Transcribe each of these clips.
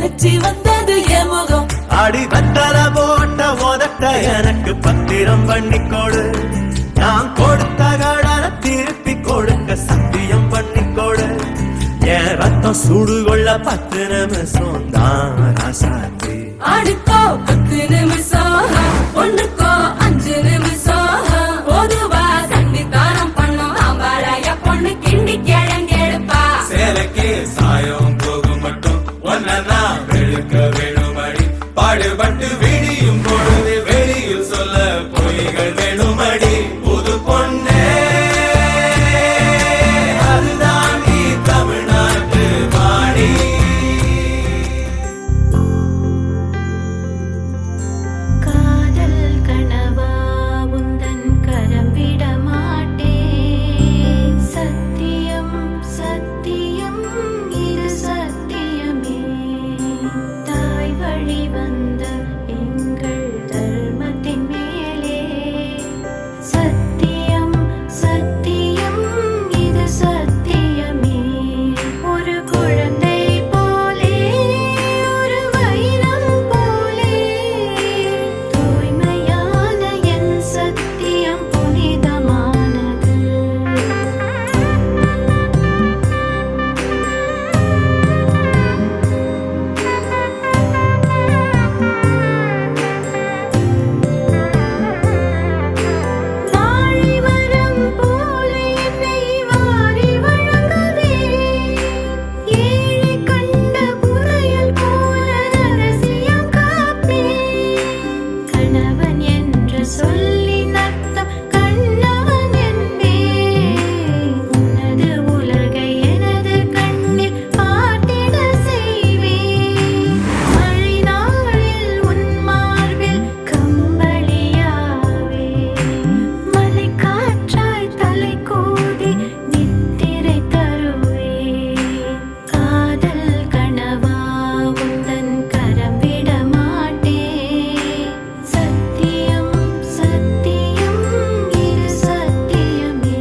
வெள்ளச்சி வந்தது என் முகம். அடி வெத்தல போட்ட உதட்ட எனக்கு பத்திரம் பண்ணிக்கோடு. நான் கொடுத்த கடனை திருப்பி கொடுக்க சத்தியம் பண்ணிக்கோடு. என் ரத்தம் சூடு கொள்ள 10 நிமிஷம் தான் ராசாத்தி. ஆடுக்கோ 10 நிமிஷம், பொண்ணுக்கோ 5 நிமிஷம். பொதுவா சண்டித்தானம் பண்ணும் ஆம்பாளைய பொண்ணு கிண்டி கிழங்கெடுப்பா. சேலைக்கு சாயம் போகும் மட்டும் ஒன்னா வெளுக்க வேணுமடி. பாடுபட்டு விடியும் பொழுது வெளியில் சொல்ல பொய்கள் வேணுமடி. புது பொண்ணே அதுதான் நீ தமிழ்நாட்டு வாணி. காதல் கனவா உந்தன் கரம் விட மாட்டேன். சத்தியம் சத்தியம் இது சத்தியமே. தாய் வழி வந்த எங்கள் தர்மத்தின் மேலே. சத்தியம் சத்தியம் இது சத்தியமே. ஒரு குழந்தை போலே ஒரு வைரம் போலே தூய்மையான என் சத்தியம் புனிதமானது. வாழைமரம் போலே என்னை வாரி வழங்கவே. ஏழை கண்ட புதையல் போல ரகசியம் காப்பேன். கணவன் என்று சொல்லின் அர்த்தம் கண்ணவன் என்பேன். உனது உலகை எனது கண்ணில் பார்த்திட செய்வேன். மழை நாளில் உன் மார்பில் கம்பளியாவே. மலை காற்றாய் தலை கோதி நித்திரை தருவே. காதல் கனவா உந்தன் கரம் விட மாட்டேன். சத்தியம் சத்தியம் இது சத்தியமே.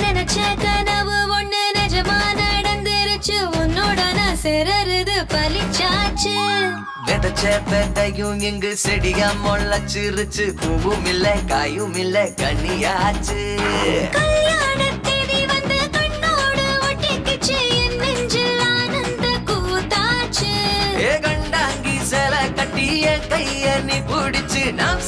நினைச்ச கனவு ஒண்ணு நிஜமா நடந்துருச்சு. உன்னோட நான் சிறருது பலிச்சாச்சு. விதைச்ச விதையும் இங்கு செடியா முளைச்சிருச்சு. பூவும் இல்ல காயும் இல்ல கனியாச்சு. கல்யாண தேதி வந்து கண்ணோடு ஒட்டிக்கிச்சு. என் நெஞ்சில் ஆனந்த கூத்தாச்சு. ஏ கண்டாங்கி சில கட்டி என் கைய நீ பிடிச்சு நாம்